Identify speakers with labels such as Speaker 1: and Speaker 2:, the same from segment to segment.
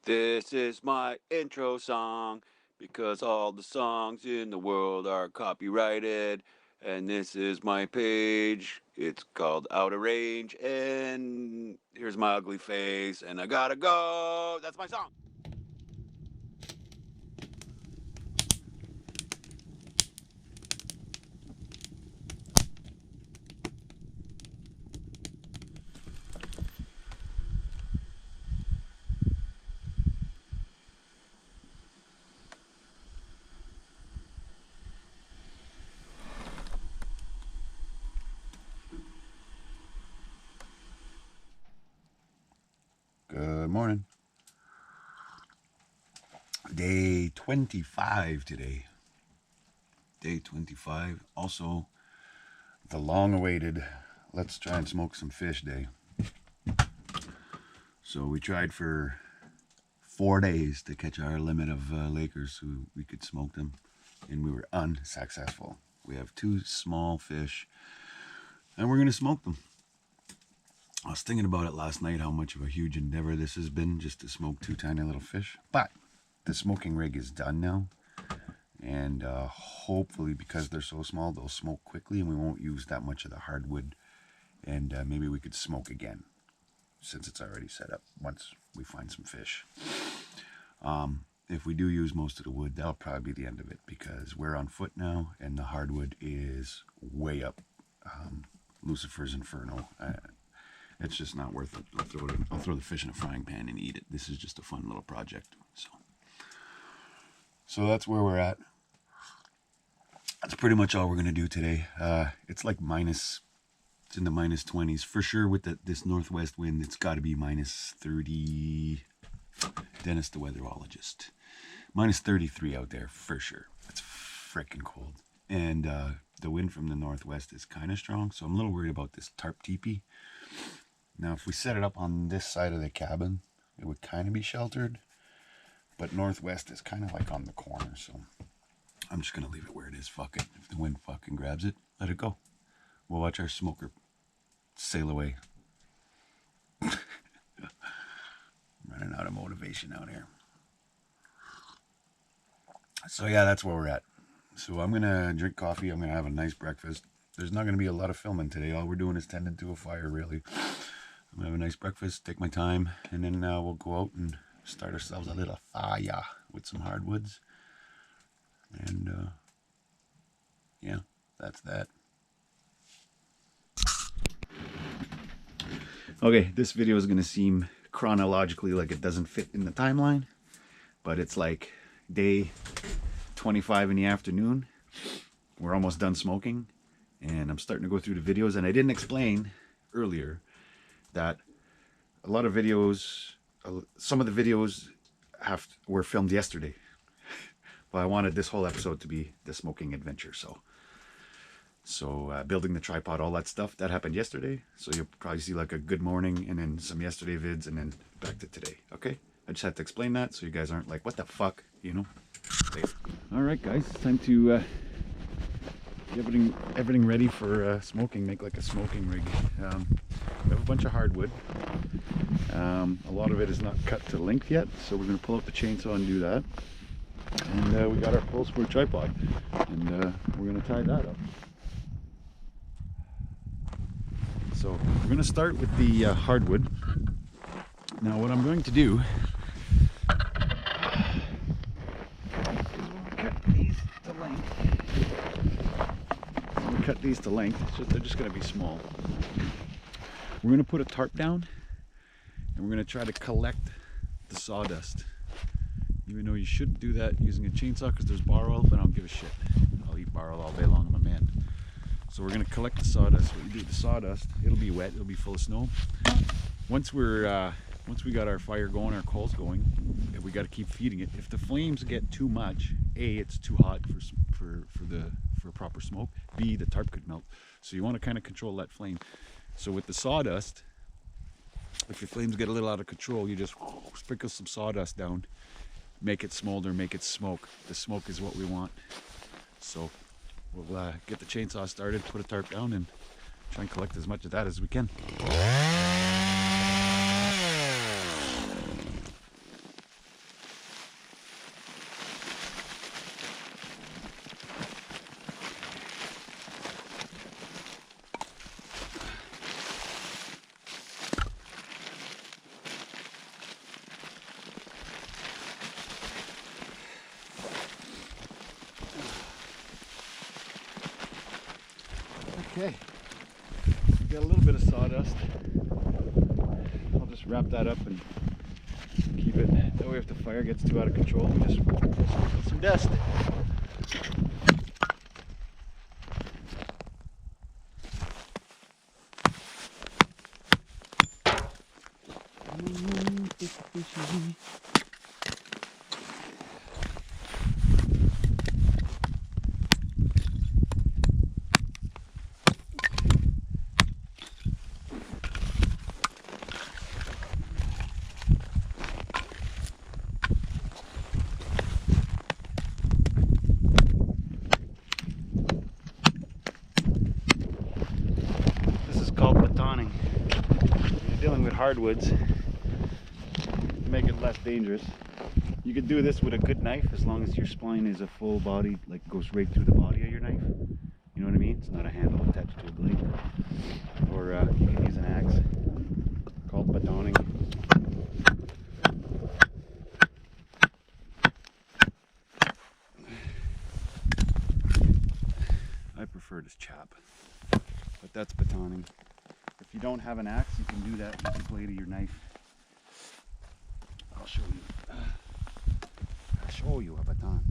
Speaker 1: This is my intro song because all the songs in the world are copyrighted. And this is my page. It's called Out of Range. And here's my ugly face. And I gotta go. That's my song. Good morning. Day 25 today. Day 25. Also, the long-awaited let's try and smoke some fish day. So we tried for 4 days to catch our limit of Lakers so we could smoke them, and we were unsuccessful. We have 2 small fish, and we're going to smoke them. I was thinking about it last night, how much of a huge endeavor this has been just to smoke 2 tiny little fish. But the smoking rig is done now, and hopefully because they're so small, they'll smoke quickly and we won't use that much of the hardwood, and maybe we could smoke again since it's already set up once we find some fish. If we do use most of the wood, that'll probably be the end of it because we're on foot now and the hardwood is way up. Lucifer's Inferno. It's just not worth it. I'll throw the fish in a frying pan and eat it. This is just a fun little project. So that's where we're at. That's pretty much all we're gonna do today. It's like it's in the minus 20s for sure with this northwest wind. It's got to be minus 30. Dennis, the weatherologist, minus 33 out there for sure. It's freaking cold, and the wind from the northwest is kind of strong. So I'm a little worried about this tarp teepee. Now, if we set it up on this side of the cabin, it would kind of be sheltered, but northwest is kind of like on the corner. So I'm just gonna leave it where it is. Fuck it. If the wind fucking grabs it, let it go. We'll watch our smoker sail away. Running out of motivation out here. So yeah, that's where we're at. So I'm gonna drink coffee. I'm gonna have a nice breakfast. There's not gonna be a lot of filming today. All we're doing is tending to a fire, really. I'm gonna have a nice breakfast, take my time, and then we'll go out and start ourselves a little fire with some hardwoods. And yeah, that's that. Okay, this video is gonna seem chronologically like it doesn't fit in the timeline, but it's like day 25 in the afternoon. We're almost done smoking, and I'm starting to go through the videos. And I didn't explain earlier that a lot of videos, some of the videos were filmed yesterday. But I wanted this whole episode to be the smoking adventure. So building the tripod, all that stuff, that happened yesterday. So you'll probably see like a good morning and then some yesterday vids and then back to today. Okay? I just had to explain that so you guys aren't like, what the fuck, you know? All right, guys, it's time to get everything ready for smoking, make like a smoking rig. We have a bunch of hardwood. A lot of it is not cut to length yet, so we're gonna pull out the chainsaw and do that. And we got our full sport tripod, and we're gonna tie that up. So we're going to start with the hardwood. Now what I'm going to do is cut these to length. I'm going to cut these to length. They're just going to be small. We're going to put a tarp down, and we're going to try to collect the sawdust. Even though you shouldn't do that using a chainsaw because there's bar oil, but I don't give a shit. I'll eat bar oil all day long, I'm a man. So we're going to collect the sawdust. What you do with the sawdust, it'll be wet, it'll be full of snow. Once we got our fire going, our coals going, we got to keep feeding it. If the flames get too much, A, it's too hot for proper smoke. B, the tarp could melt. So you want to kind of control that flame. So with the sawdust, if your flames get a little out of control, you just sprinkle some sawdust down, make it smolder, make it smoke. The smoke is what we want. So we'll get the chainsaw started, put a tarp down, and try and collect as much of that as we can. Okay, we got a little bit of sawdust. I'll just wrap that up and keep it. That way if the fire gets too out of control, we just put some dust. When you're dealing with hardwoods, to make it less dangerous, you could do this with a good knife as long as your spline is a full body, like goes right through the body of your knife. You know what I mean? It's not a handle attached to a blade. Or you can use an axe called bannock. I prefer to chop, but that's batoning. If you don't have an axe, you can do that with the blade of your knife. I'll show you. I'll show you a baton.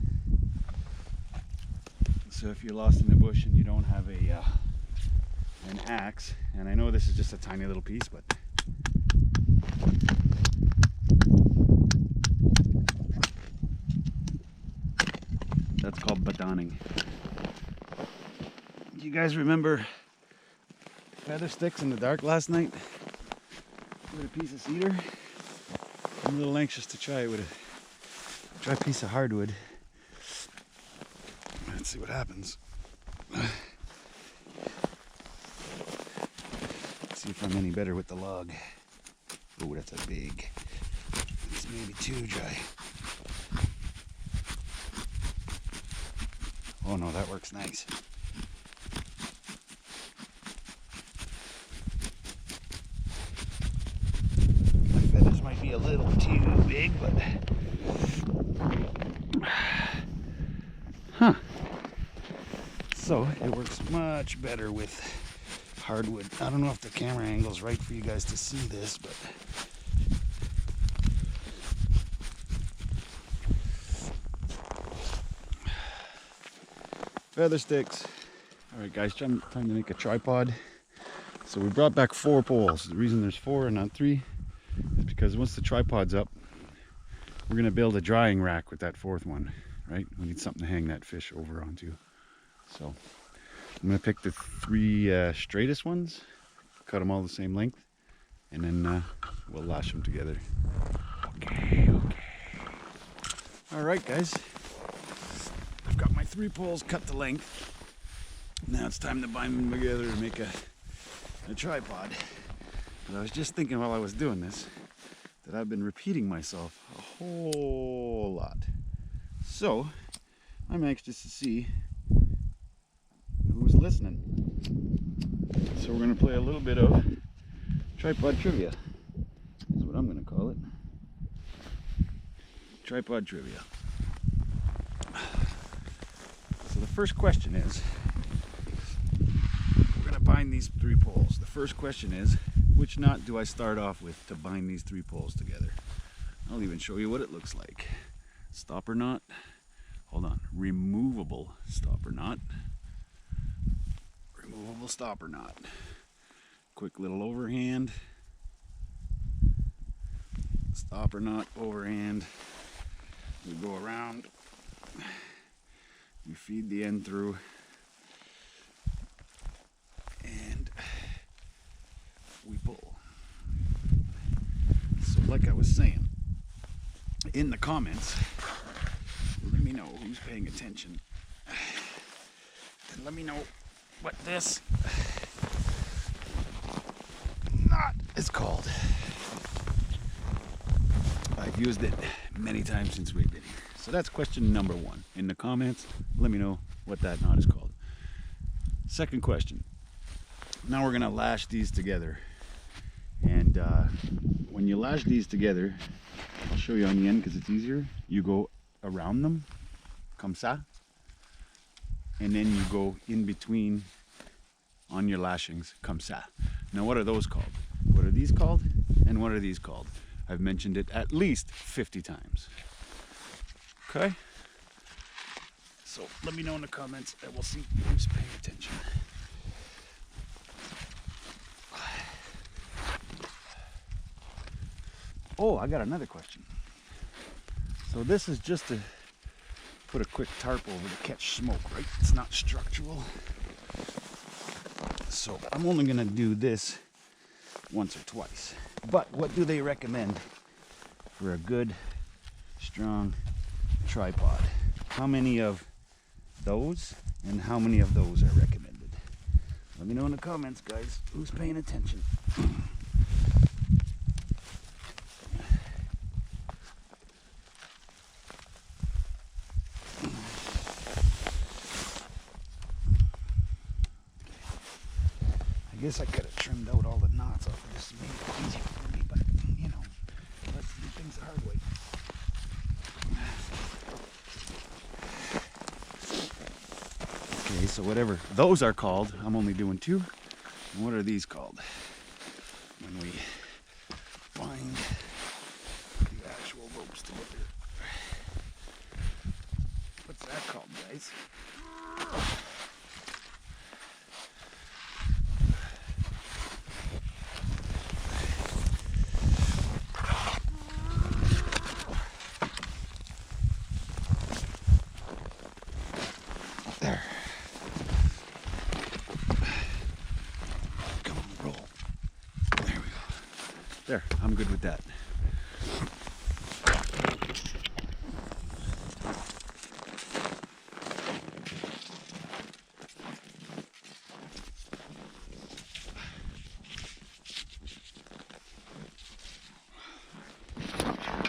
Speaker 1: So if you're lost in the bush and you don't have an axe, and I know this is just a tiny little piece, but that's called batoning. Do you guys remember feather sticks in the dark last night with a piece of cedar? I'm a little anxious to try it with a dry piece of hardwood. Let's see what happens. See if I'm any better with the log. Oh, that's a big. It's maybe too dry. Oh no, that works nice. Might be a little too big, but so it works much better with hardwood. I don't know if the camera angle is right for you guys to see this, but feather sticks. All right, guys, time to make a tripod. So we brought back 4 poles. The reason there's 4 and not 3 is because once the tripod's up, we're gonna build a drying rack with that 4th one, right? We need something to hang that fish over onto. So I'm gonna pick the 3 straightest ones, cut them all the same length, and then we'll lash them together. Okay. All right, guys. I've got my 3 poles cut to length. Now it's time to bind them together to make a tripod. But I was just thinking while I was doing this that I've been repeating myself a whole lot. So I'm anxious to see who's listening. So we're going to play a little bit of tripod trivia. That's what I'm going to call it. Tripod trivia. So the first question is, we're going to bind these 3 poles. The first question is, which knot do I start off with to bind these 3 poles together? I'll even show you what it looks like. Stopper knot. Hold on. Removable stopper knot. Removable stopper knot. Quick little overhand. Stopper knot, overhand. We go around. We feed the end through. And we pull. So like I was saying, in the comments, let me know who's paying attention. And let me know what this knot is called. I've used it many times since we've been here. So that's question number 1. In the comments, let me know what that knot is called. Second question. Now we're gonna lash these together. And when you lash these together, I'll show you on the end because it's easier. You go around them, comme ça, and then you go in between on your lashings, comme ça. Now what are those called? What are these called? And what are these called? I've mentioned it at least 50 times. Okay? So let me know in the comments and we'll see who's paying attention. Oh, I got another question. So this is just to put a quick tarp over to catch smoke, right? It's not structural. So I'm only gonna do this once or twice. But what do they recommend for a good, strong tripod? How many of those and how many of those are recommended? Let me know in the comments, guys, who's paying attention. I guess I could have trimmed out all the knots off of this to make it easier for me, but you know, let's do things the hard way. Okay, so whatever those are called, I'm only doing 2. And what are these called? When we find the actual ropes together. What's that called, guys? There. Come on, roll. There we go. There, I'm good with that.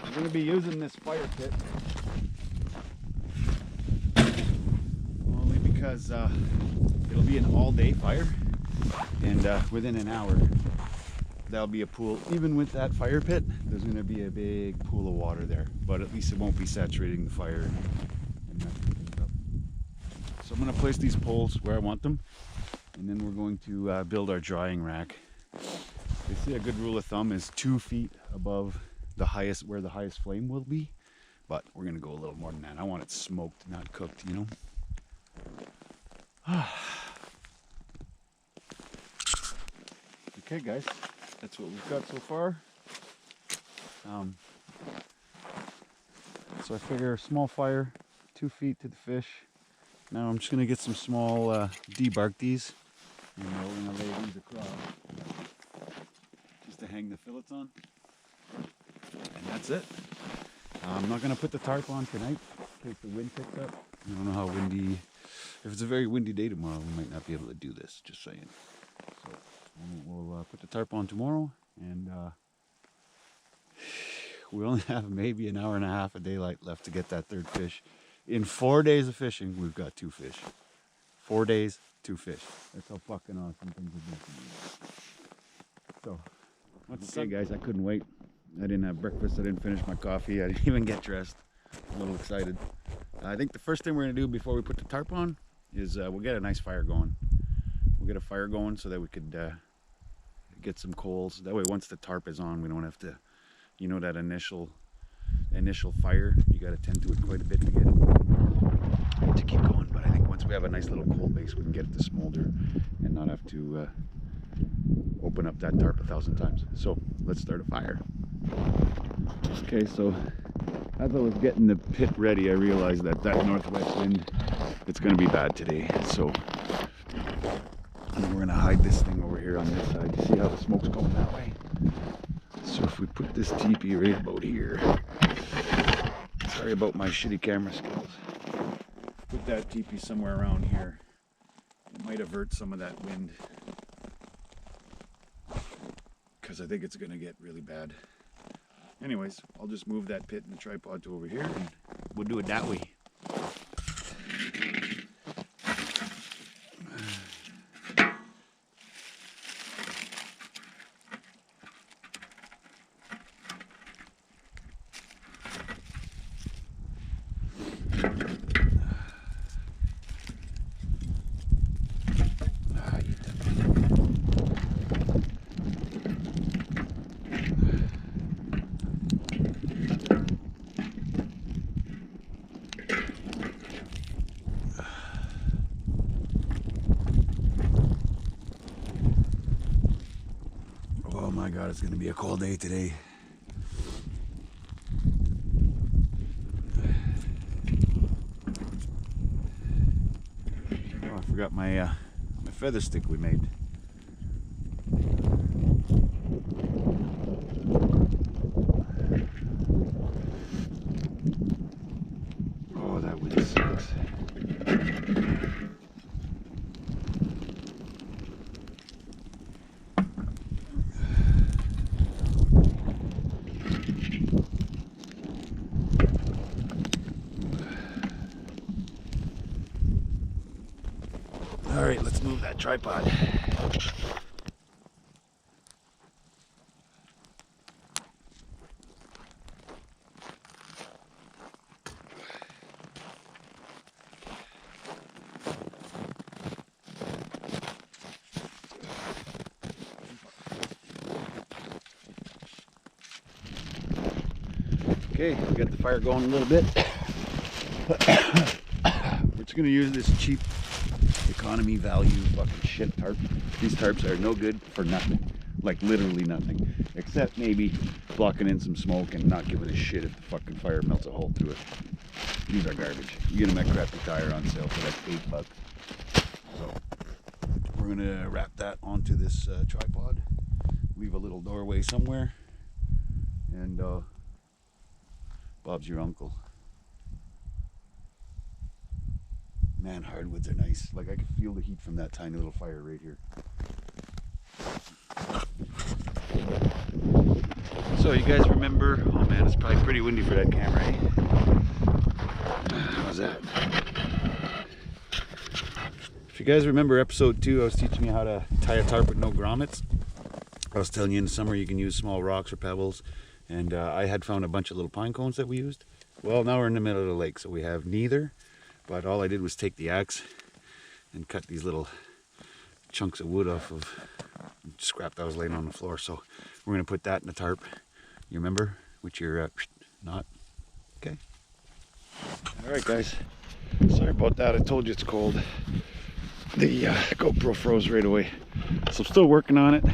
Speaker 1: I'm going to be using this fire pit only because it'll be an all-day fire, and within an hour there'll be a pool. Even with that fire pit, there's going to be a big pool of water there, but at least it won't be saturating the fire and messing things up. So I'm going to place these poles where I want them, and then we're going to build our drying rack. They say a good rule of thumb is 2 feet above the highest, where the highest flame will be, but we're gonna go a little more than that. I want it smoked, not cooked, you know. Okay, guys, that's what we've got so far. So I figure a small fire, 2 feet to the fish. Now I'm just gonna get some small debark these, and we're gonna lay these across just to hang the fillets on. And that's it. I'm not going to put the tarp on tonight in case the wind picks up. I don't know how windy. If it's a very windy day tomorrow, we might not be able to do this, just saying. So we'll put the tarp on tomorrow, and we only have maybe an hour and a half of daylight left to get that 3rd fish. In 4 days of fishing, we've got 2 fish. 4 days, 2 fish. That's how fucking awesome things have been. So, okay, guys, I couldn't wait. I didn't have breakfast, I didn't finish my coffee, I didn't even get dressed. I'm a little excited. I think the first thing we're going to do before we put the tarp on is we'll get a nice fire going. We'll get a fire going so that we could get some coals. That way once the tarp is on, we don't have to, you know, that initial fire, you got to tend to it quite a bit to get it to keep going. But I think once we have a nice little coal base, we can get it to smolder and not have to open up that tarp 1,000 times. So let's start a fire. Okay, so as I was getting the pit ready, I realized that northwest wind, it's going to be bad today. So we're going to hide this thing over here on this side. You see how the smoke's going that way? So if we put this teepee right about here, sorry about my shitty camera skills, put that teepee somewhere around here, it might avert some of that wind, because I think it's going to get really bad. Anyways, I'll just move that pit and the tripod to over here, and we'll do it that way. God, it's gonna be a cold day today. Oh, I forgot my my feather stick we made. Oh, that wind sucks. All right, let's move that tripod. Okay, we got the fire going a little bit. We're just gonna use this cheap economy value fucking shit tarp. These tarps are no good for nothing. Like literally nothing. Except maybe blocking in some smoke and not giving a shit if the fucking fire melts a hole through it. These are garbage. You get them at Crappy Tire on sale for like $8. So we're gonna wrap that onto this tripod. Leave a little doorway somewhere. And Bob's your uncle. Man, hardwoods are nice. Like I can feel the heat from that tiny little fire right here. So you guys remember, oh man, it's probably pretty windy for that camera, eh? How's that? If you guys remember episode 2, I was teaching you how to tie a tarp with no grommets. I was telling you in the summer you can use small rocks or pebbles, and I had found a bunch of little pine cones that we used. Well, now we're in the middle of the lake, so we have neither. But all I did was take the axe and cut these little chunks of wood off of scrap that was laying on the floor. So we're going to put that in the tarp. You remember? With your knot. Okay. All right, guys. Sorry about that. I told you it's cold. The GoPro froze right away. So I'm still working on it.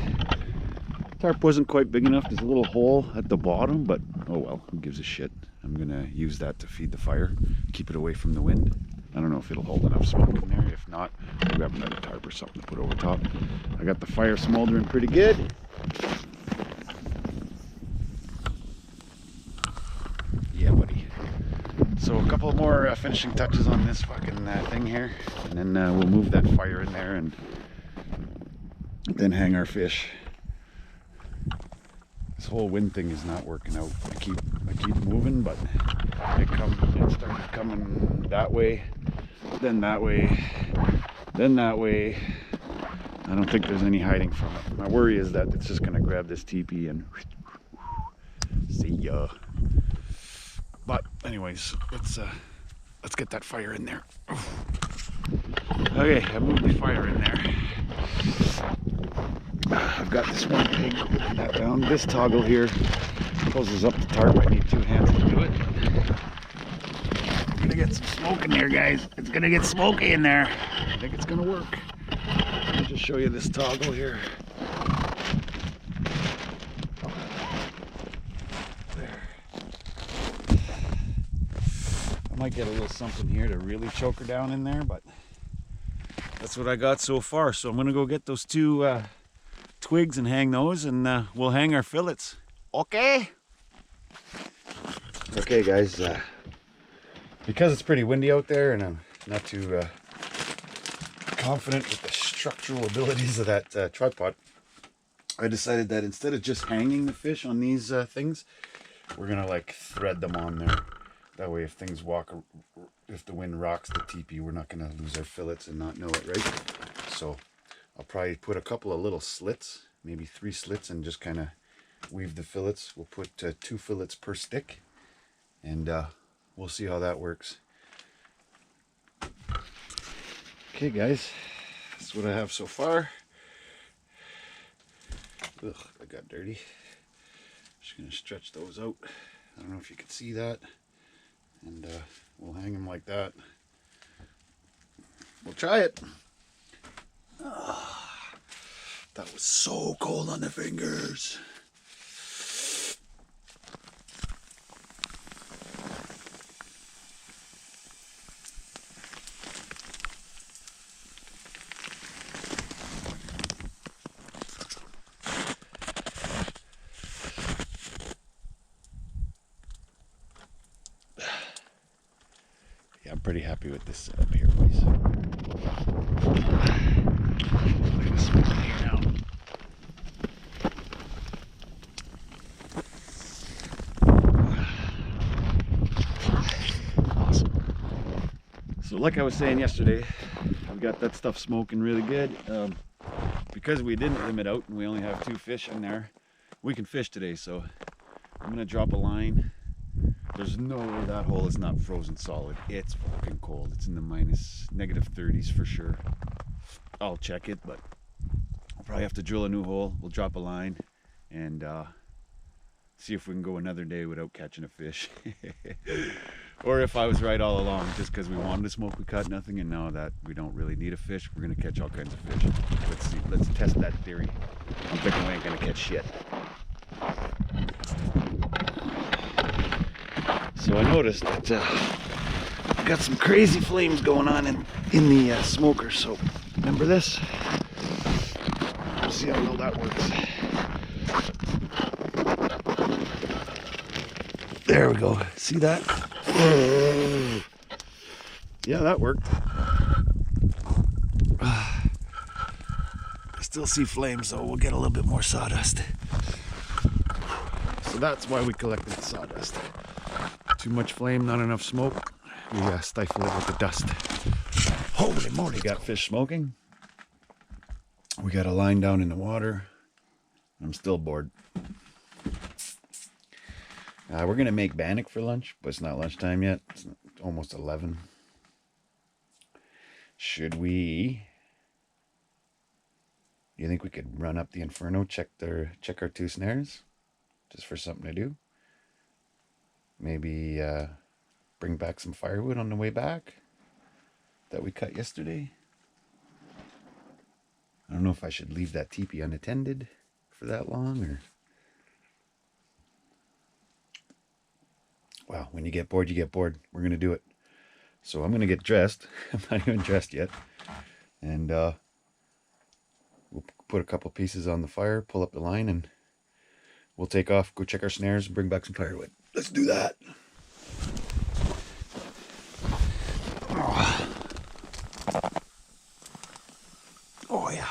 Speaker 1: Tarp wasn't quite big enough. There's a little hole at the bottom, but oh well, who gives a shit. I'm gonna use that to feed the fire, keep it away from the wind. I don't know if it'll hold enough smoke in there. If not, I'll grab another tarp or something to put over top. I got the fire smoldering pretty good. Yeah, buddy. So a couple more finishing touches on this fucking thing here, and then we'll move that fire in there and then hang our fish. This whole wind thing is not working out. I keep moving, but it started coming that way, then that way, then that way. I don't think there's any hiding from it. My worry is that it's just gonna grab this teepee and see ya. But anyways, let's get that fire in there. Okay, I moved the fire in there. I've got this one pig, putting that down. This toggle here closes up the tarp. I need 2 hands to do it. I'm gonna get some smoke in there, guys. It's gonna get smoky in there. I think it's gonna work. Let me just show you this toggle here. There. I might get a little something here to really choke her down in there, but that's what I got so far. So I'm gonna go get those 2 twigs and hang those, and we'll hang our fillets. Okay? Okay, guys. Because it's pretty windy out there, and I'm not too confident with the structural abilities of that tripod, I decided that instead of just hanging the fish on these things, we're gonna like thread them on there. That way, if things if the wind rocks the teepee, we're not gonna lose our fillets and not know it, right? So I'll probably put a couple of little slits, maybe 3 slits, and just kind of weave the fillets. We'll put 2 fillets per stick, and we'll see how that works. Okay, guys, that's what I have so far. Ugh, that got dirty. Just gonna stretch those out. I don't know if you can see that, and we'll hang them like that. We'll try it. That was so cold on the fingers. Yeah, I'm pretty happy with this setup here, boys. Look at this smoke in here now. Awesome. So like I was saying yesterday, I've got that stuff smoking really good. Because we didn't limit out and we only have 2 fish in there, we can fish today. So I'm gonna drop a line. There's no way that hole is not frozen solid. It's fucking cold. It's in the -30s for sure. I'll check it, but I'll probably have to drill a new hole. We'll drop a line and see if we can go another day without catching a fish. Or if I was right all along, just because we wanted to smoke, we caught nothing, and now that we don't really need a fish, we're gonna catch all kinds of fish. Let's see, let's test that theory. I'm thinking we ain't gonna catch shit. So I noticed that I've got some crazy flames going on in the smoker. So remember this? Let's see how well that works. There we go. See that? Yeah, that worked. I still see flames, so we'll get a little bit more sawdust. So that's why we collected the sawdust. Too much flame, not enough smoke. We stifle it with the dust. Holy moly, got fish smoking. We got a line down in the water. I'm still bored. We're gonna make Bannock for lunch, but it's not lunchtime yet. It's almost 11. Should we? You think we could run up the Inferno, check our 2 snares, just for something to do? Maybe bring back some firewood on the way back that we cut yesterday. I don't know if I should leave that teepee unattended for that long, or... Wow, when you get bored, you get bored. We're going to do it. So I'm going to get dressed. I'm not even dressed yet. And we'll put a couple pieces on the fire, pull up the line, and we'll take off, go check our snares, and bring back some firewood. Let's do that. Oh yeah.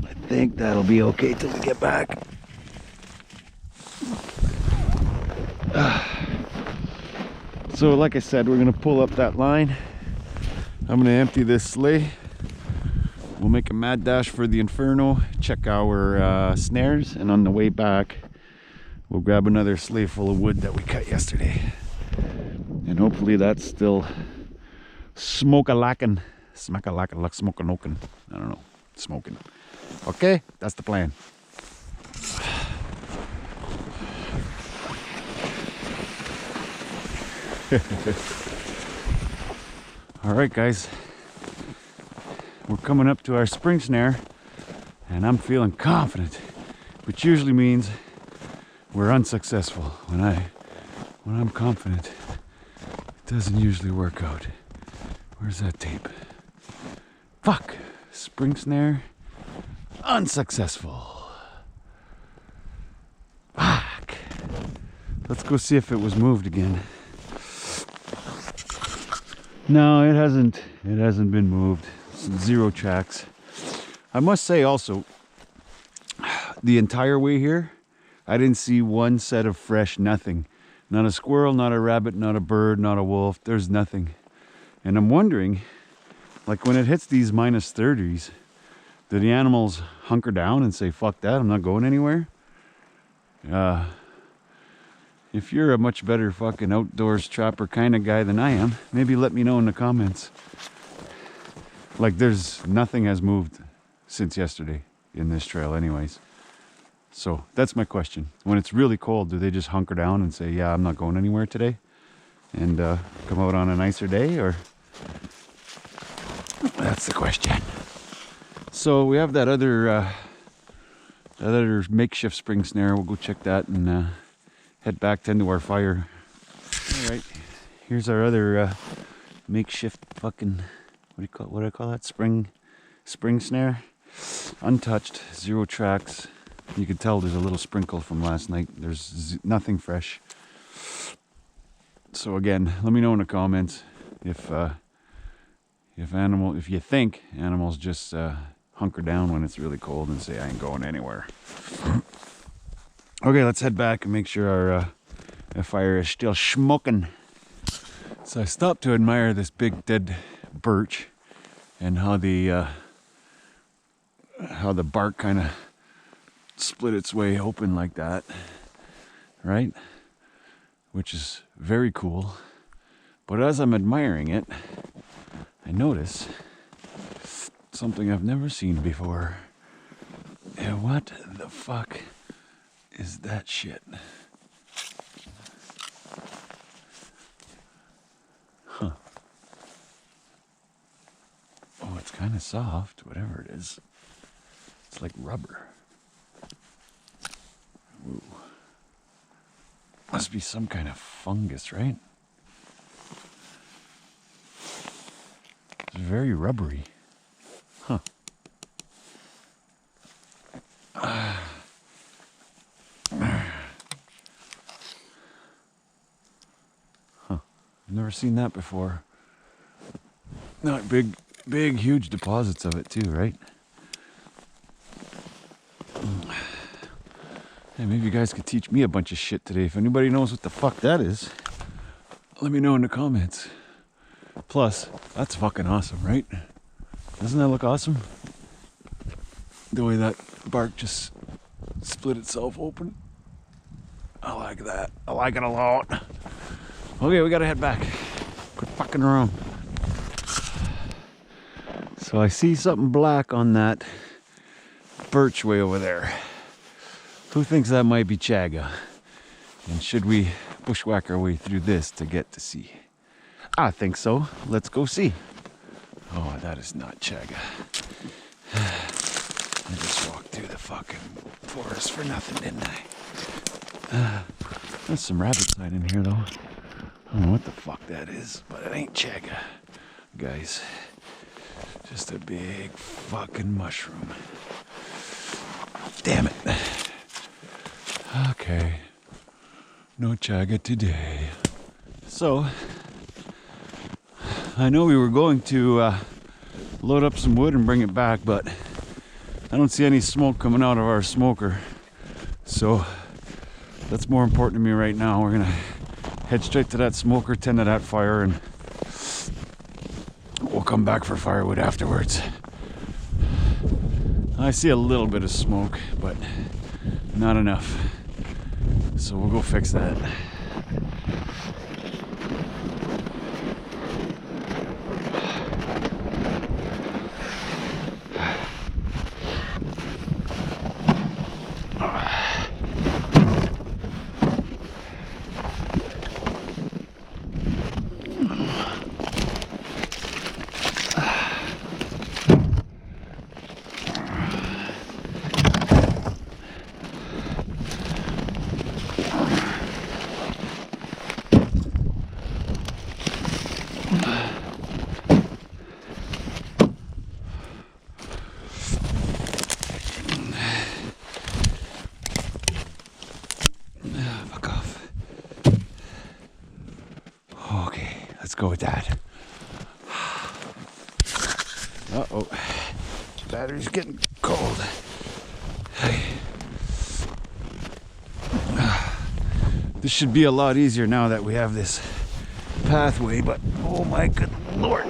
Speaker 1: I think that'll be okay till we get back. So like I said, we're gonna pull up that line. I'm gonna empty this sleigh. We'll make a mad dash for the Inferno, check our snares, and on the way back we'll grab another sleigh full of wood that we cut yesterday, and hopefully that's still smoke-a-lackin', smack-a-lackin', like smoke-a-nokin', I don't know, smoking. Okay, that's the plan. All right, guys, we're coming up to our spring snare, and I'm feeling confident, which usually means we're unsuccessful. When I'm confident, it doesn't usually work out. Where's that tape? Fuck! Spring snare, unsuccessful. Fuck! Let's go see if it was moved again. No, it hasn't been moved. Zero tracks. I must say also, the entire way here, I didn't see one set of fresh nothing. Not a squirrel, not a rabbit, not a bird, not a wolf. There's nothing. And I'm wondering, like when it hits these -30s, do the animals hunker down and say, fuck that, I'm not going anywhere? If you're a much better fucking outdoors trapper kind of guy than I am, maybe let me know in the comments. Like, there's nothing has moved since yesterday in this trail anyways. So that's my question. When it's really cold, do they just hunker down and say, yeah, I'm not going anywhere today, and come out on a nicer day? Or that's the question. So we have that other makeshift spring snare. We'll go check that and head back, tend to our fire. All right, here's our other makeshift fucking, what do I call that? Spring snare, untouched, zero tracks. You can tell there's a little sprinkle from last night. There's nothing fresh. So again, let me know in the comments if you think animals just hunker down when it's really cold and say I ain't going anywhere. Okay, let's head back and make sure our fire is still smoking. So I stopped to admire this big dead birch and how the bark kind of split its way open like that, right? Which is very cool. But as I'm admiring it, I notice something I've never seen before. And what the fuck is that shit? Huh. Oh, it's kind of soft, whatever it is. It's like rubber. Ooh. Must be some kind of fungus, right? It's very rubbery. Huh. Huh. I've never seen that before. Not big, huge deposits of it too, right? Hey, maybe you guys could teach me a bunch of shit today. If anybody knows what the fuck that is, let me know in the comments. Plus, that's fucking awesome, right? Doesn't that look awesome? The way that bark just split itself open. I like that. I like it a lot. Okay, we gotta head back. Quit fucking around. So I see something black on that birch way over there. Who thinks that might be chaga? And should we bushwhack our way through this to get to see? I think so. Let's go see. Oh, that is not chaga. I just walked through the fucking forest for nothing, didn't I? There's some rabbit sign in here, though. I don't know what the fuck that is, but it ain't chaga. Guys, just a big fucking mushroom. Damn it. Okay. No chaga today. So, I know we were going to load up some wood and bring it back, but I don't see any smoke coming out of our smoker. So, that's more important to me right now. We're gonna head straight to that smoker, tend to that fire, and we'll come back for firewood afterwards. I see a little bit of smoke, but not enough. So we'll go fix that. Go with that. Uh-oh. Battery's getting cold. This should be a lot easier now that we have this pathway, but oh my good lord.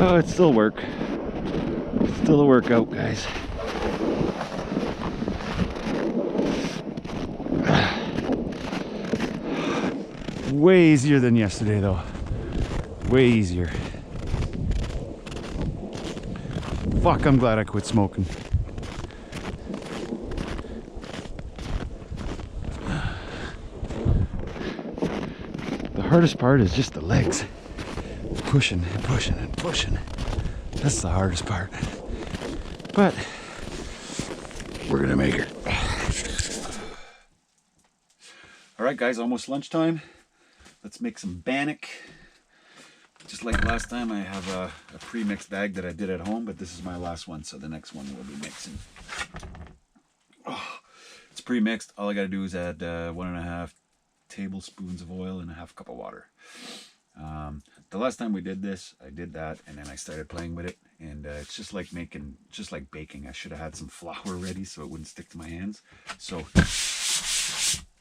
Speaker 1: Oh, it's still work. Still a workout, guys. Way easier than yesterday, though. Way easier. Fuck, I'm glad I quit smoking. The hardest part is just the legs. Pushing and pushing and pushing. That's the hardest part. But we're gonna make it. All right, guys, almost lunchtime. Let's make some bannock. Just like last time, I have a pre-mixed bag that I did at home, but this is my last one, so the next one we'll be mixing. Oh, it's pre-mixed. All I gotta do is add 1.5 tablespoons of oil and a half cup of water. The last time we did this, I did that, and then I started playing with it, and it's just like baking. I should have had some flour ready so it wouldn't stick to my hands. So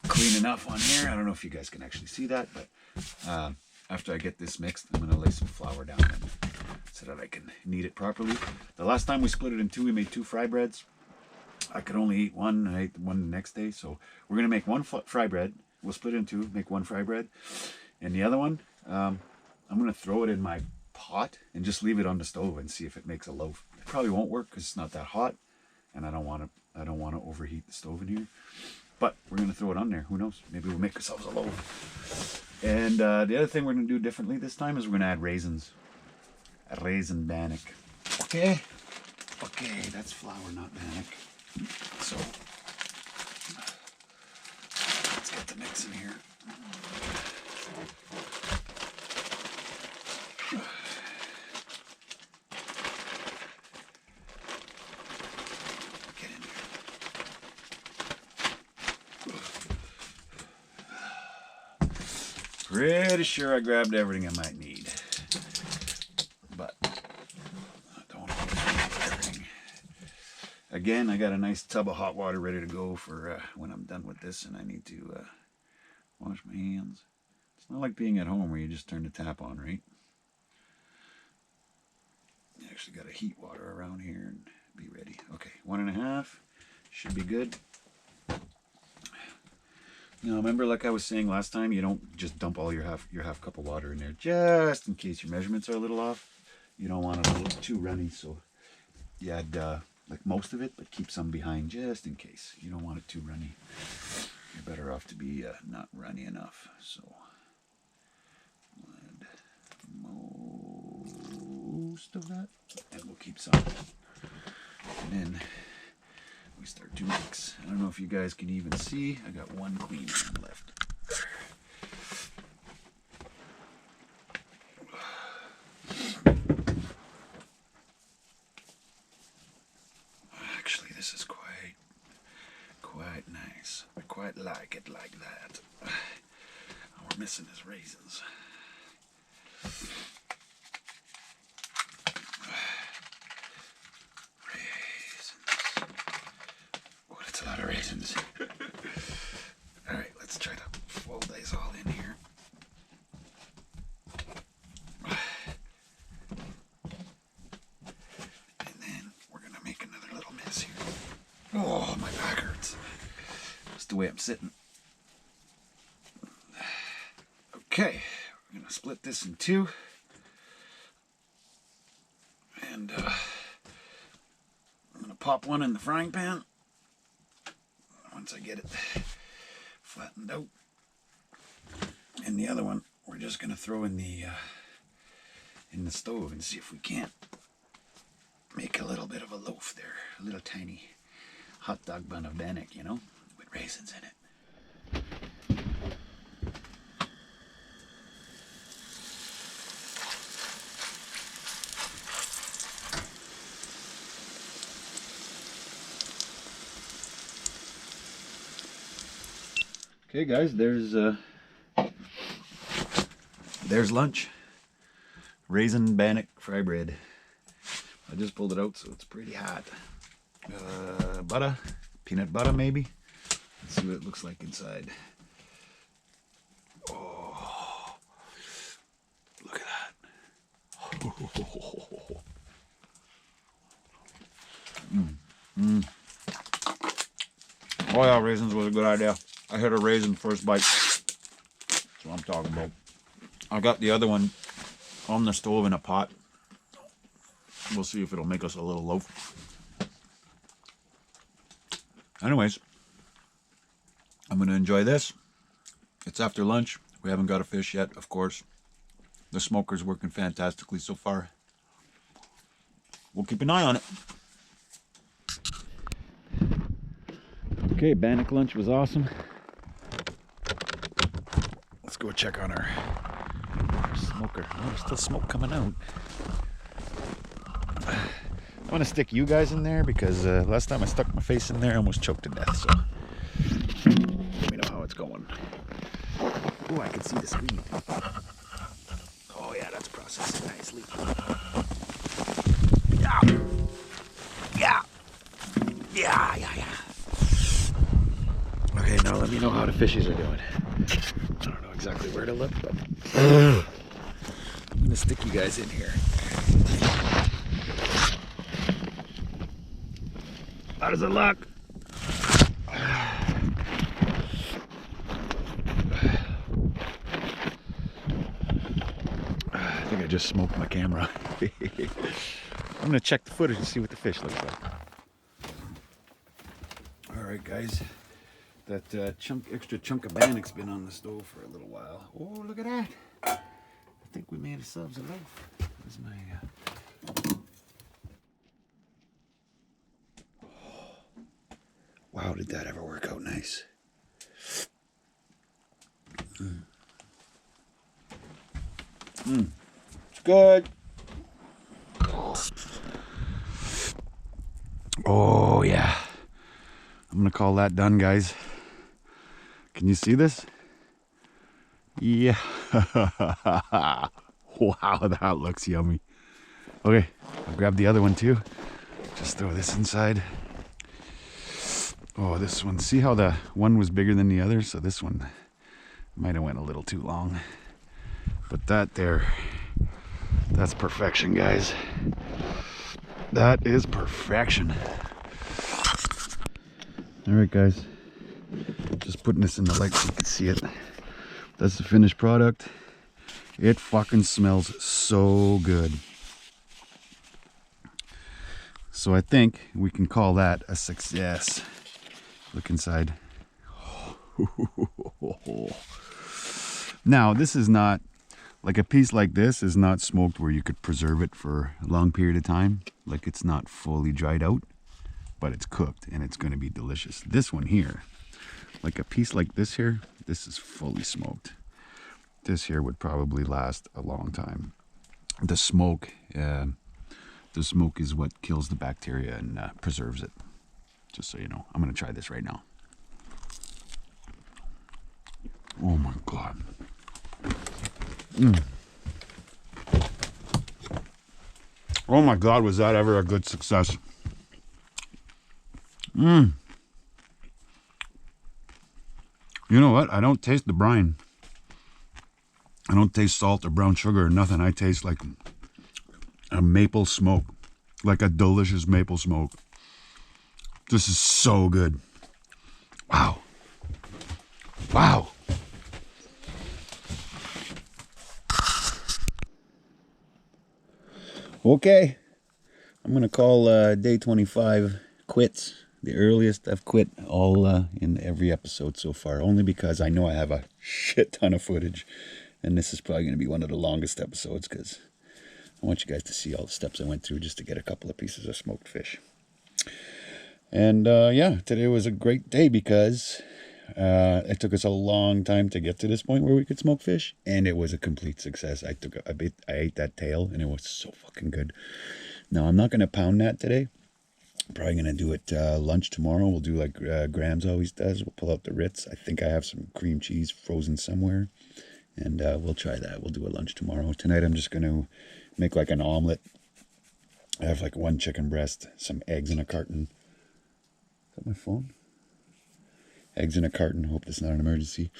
Speaker 1: clean enough on here. I don't know if you guys can actually see that, but after I get this mixed, I'm gonna lay some flour down so that I can knead it properly. The last time we split it in two, we made 2 fry breads. I could only eat one, and I ate one the next day. So we're gonna make 1 fry bread. We'll split it in 2, make 1 fry bread, and the other one, I'm gonna throw it in my pot and just leave it on the stove and see if it makes a loaf. It probably won't work because it's not that hot, and I don't want to overheat the stove in here. But we're gonna throw it on there. Who knows? Maybe we'll make ourselves a loaf. And the other thing we're gonna do differently this time is we're gonna add raisins. A raisin Bannock. Okay. Okay, that's flour, not Bannock. So let's get the mix in here. Pretty sure I grabbed everything I might need, but I don't always remember everything. Again, I got a nice tub of hot water ready to go for when I'm done with this, and I need to wash my hands. It's not like being at home where you just turn the tap on, right? You actually got to heat water around here and be ready. Okay, 1.5 should be good. Now, remember, like I was saying last time, you don't just dump all your half cup of water in there, just in case your measurements are a little off. You don't want it to look too runny, so you add like most of it, but keep some behind just in case. You don't want it too runny. You're better off to be not runny enough. So add most of that, and we'll keep some. And then we start to mix. I don't know if you guys can even see. I got 1 clean hand left. Actually, this is quite nice. I quite like it like that. All we're missing is raisins. A lot of raisins. Alright, let's try to fold these all in here. And then we're going to make another little mess here. Oh, my back hurts. That's the way I'm sitting. Okay, we're going to split this in 2. And I'm going to pop one in the frying pan. Once I get it flattened out, and the other one we're just gonna throw in the stove and see if we can't make a little bit of a loaf there, a little tiny hot dog bun of Bannock, you know, with raisins in it. Okay, guys, there's lunch. Raisin Bannock fry bread. I just pulled it out, so it's pretty hot. Butter, peanut butter maybe. Let's see what it looks like inside. Oh, look at that. Oh yeah, raisins was a good idea. I had a raisin first bite. That's what I'm talking about. I got the other one on the stove in a pot. We'll see if it'll make us a little loaf. Anyways, I'm going to enjoy this. It's after lunch. We haven't got a fish yet, of course. The smoker's working fantastically so far. We'll keep an eye on it. Okay, Bannock lunch was awesome. Let's go check on our smoker. Oh, there's still smoke coming out. I want to stick you guys in there because last time I stuck my face in there, I almost choked to death. So let me know how it's going. Oh, I can see the screen. Oh yeah, that's processing nicely. Yeah. Yeah. Yeah, yeah, yeah. Okay, now let me know how the fishies are doing. I don't know exactly where to look, but I'm gonna stick you guys in here. How does it look? I think I just smoked my camera. I'm gonna check the footage and see what the fish looks like. All right, guys. That extra chunk of Bannock's been on the stove for a little while. Oh, look at that. I think we made ourselves a loaf. Where's my... Wow, did that ever work out nice. It's good. Oh, yeah. I'm going to call that done, guys. Can you see this? Yeah. Wow, that looks yummy. Okay, I'll grab the other one too. Just throw this inside. Oh, this one. See how the one was bigger than the other? So this one might have went a little too long. But that there, that's perfection, guys. That is perfection. All right, guys. Just putting this in the light so you can see it. That's the finished product. It fucking smells so good. So I think we can call that a success. Look inside. Now, this is not, like a piece like this is not smoked where you could preserve it for a long period of time. Like it's not fully dried out, but it's cooked and it's going to be delicious. This one here, like a piece like this here, this is fully smoked. This here would probably last a long time. The smoke is what kills the bacteria and preserves it. Just so you know, I'm gonna try this right now. Oh my God. Oh my God, was that ever a good success? You know what? I don't taste the brine. I don't taste salt or brown sugar or nothing. I taste like a maple smoke, like a delicious maple smoke. This is so good. Wow. Wow. Okay. I'm going to call day 25 quits. The earliest I've quit all in every episode so far. Only because I know I have a shit ton of footage. And this is probably going to be one of the longest episodes because I want you guys to see all the steps I went through just to get a couple of pieces of smoked fish. And yeah, today was a great day because it took us a long time to get to this point where we could smoke fish, and it was a complete success. I ate that tail, and it was so fucking good. Now, I'm not going to pound that today. I'm probably going to do it lunch tomorrow. We'll do like Graham's always does. We'll pull out the Ritz. I think I have some cream cheese frozen somewhere, and we'll try that. We'll do a lunch tomorrow. Tonight, I'm just going to make like an omelet. I have like one chicken breast, some eggs in a carton. Is that my phone? Eggs in a carton. Hope that's not an emergency.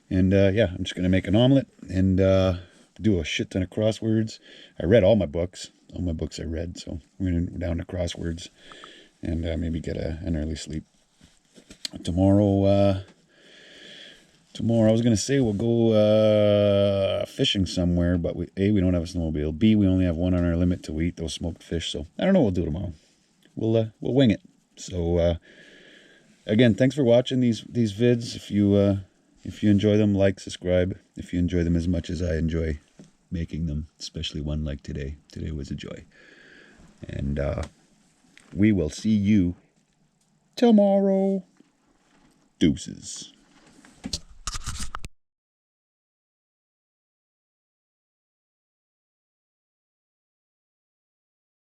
Speaker 1: And yeah, I'm just going to make an omelet and do a shit ton of crosswords. I read all my books. All my books I read. So we're going to go down to crosswords and maybe get an early sleep. Tomorrow, I was going to say we'll go fishing somewhere, but we don't have a snowmobile. B, we only have one on our limit to eat those smoked fish. So I don't know what we'll do tomorrow. We'll wing it. So again, thanks for watching these vids. If you enjoy them, like, subscribe. If you enjoy them as much as I enjoy making them, especially one like today. Today was a joy. And we will see you tomorrow. Deuces.